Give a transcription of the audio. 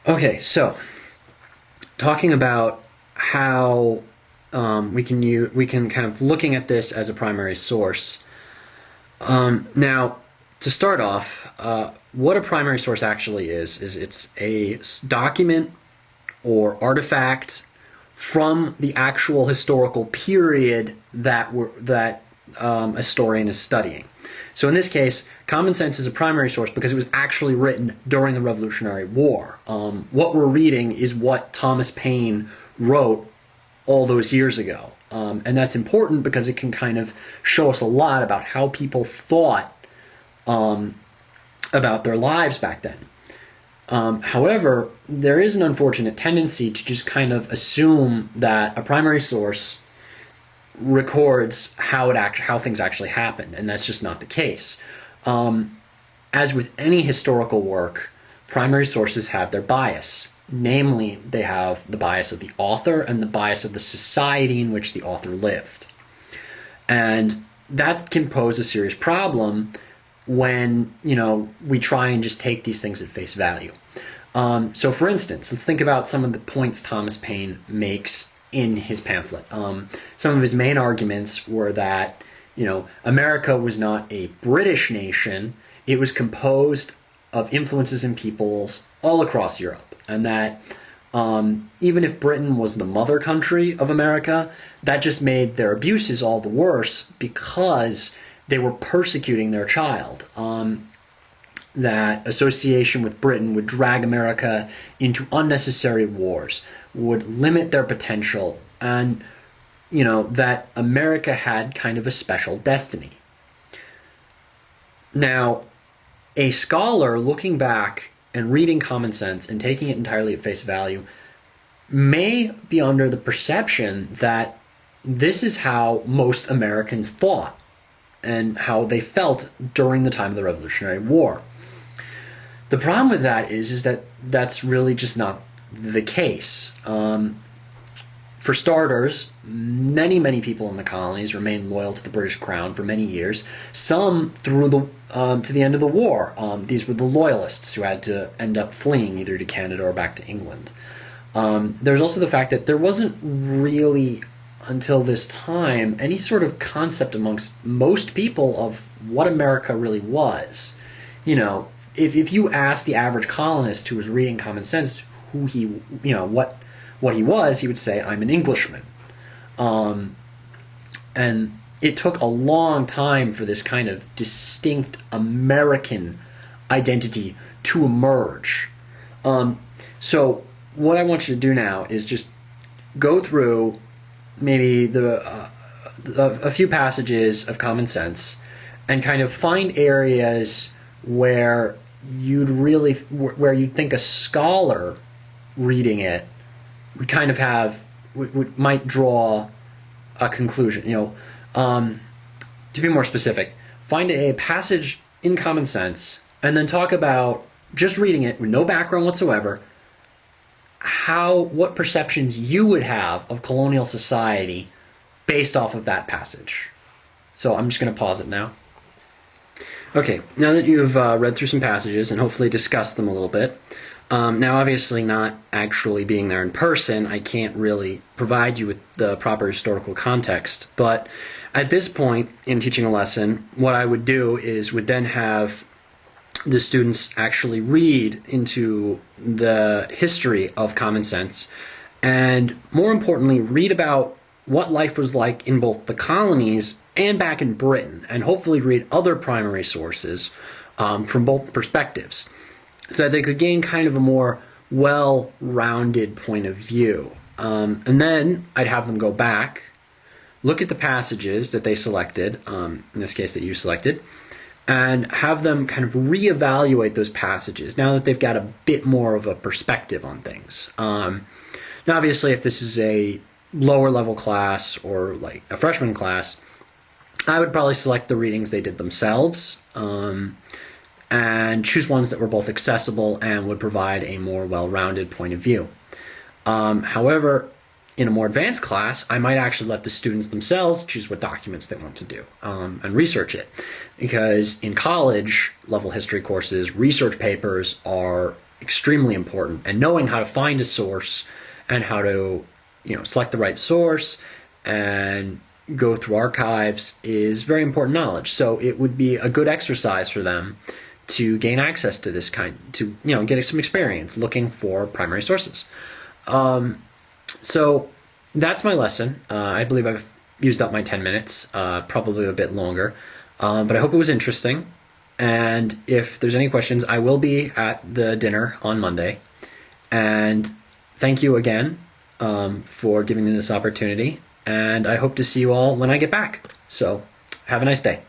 Okay, so talking about how we can kind of looking at this as a primary source. Now, to start off, what a primary source actually is it's a document or artifact from the actual historical period that a historian is studying. So in this case, Common Sense is a primary source because it was actually written during the Revolutionary War. What we're reading is what Thomas Paine wrote all those years ago. And that's important because it can kind of show us a lot about how people thought about their lives back then. However, there is an unfortunate tendency to just kind of assume that a primary source records how things actually happened, and that's just not the case. As with any historical work, primary sources have their bias. Namely, they have the bias of the author and the bias of the society in which the author lived. And that can pose a serious problem when, we try and just take these things at face value. So for instance, let's think about some of the points Thomas Paine makes in his pamphlet. Some of his main arguments were that, America was not a British nation. It was composed of influences and peoples all across Europe. And that even if Britain was the mother country of America, that just made their abuses all the worse because they were persecuting their child. That association with Britain would drag America into unnecessary wars, would limit their potential, and that America had kind of a special destiny. Now, a scholar looking back and reading Common Sense and taking it entirely at face value may be under the perception that this is how most Americans thought and how they felt during the time of the Revolutionary War. The problem with that is that that's really just not the case. For starters, many people in the colonies remained loyal to the British Crown for many years. Some through to the end of the war. These were the loyalists who had to end up fleeing either to Canada or back to England. There's also the fact that there wasn't really, until this time, any sort of concept amongst most people of what America really was. If you ask the average colonist who was reading Common Sense who he, what he was, he would say, "I'm an Englishman." And it took a long time for this kind of distinct American identity to emerge. So what I want you to do now is just go through maybe a few passages of Common Sense and kind of find areas where you'd think a scholar reading it would kind of might draw a conclusion. To be more specific, find a passage in Common Sense and then talk about, just reading it with no background whatsoever, what perceptions you would have of colonial society based off of that passage. So I'm just going to pause it now. Okay, now that you've read through some passages and hopefully discussed them a little bit, now obviously not actually being there in person, I can't really provide you with the proper historical context, but at this point in teaching a lesson, what I would do is would then have the students actually read into the history of Common Sense, and more importantly, read about what life was like in both the colonies and back in Britain, and hopefully read other primary sources from both perspectives, so that they could gain kind of a more well-rounded point of view. And then I'd have them go back, look at the passages that they selected, in this case that you selected, and have them kind of reevaluate those passages now that they've got a bit more of a perspective on things. Now obviously if this is a lower level class or like a freshman class, I would probably select the readings they did themselves and choose ones that were both accessible and would provide a more well-rounded point of view. However, in a more advanced class, I might actually let the students themselves choose what documents they want to do and research it. Because in college level history courses, research papers are extremely important. And knowing how to find a source and how to, select the right source and go through archives is very important knowledge. So it would be a good exercise for them to gain access to this to get some experience looking for primary sources. So that's my lesson. I believe I've used up my 10 minutes, probably a bit longer, but I hope it was interesting. And if there's any questions, I will be at the dinner on Monday. And thank you again for giving me this opportunity. And I hope to see you all when I get back. So have a nice day.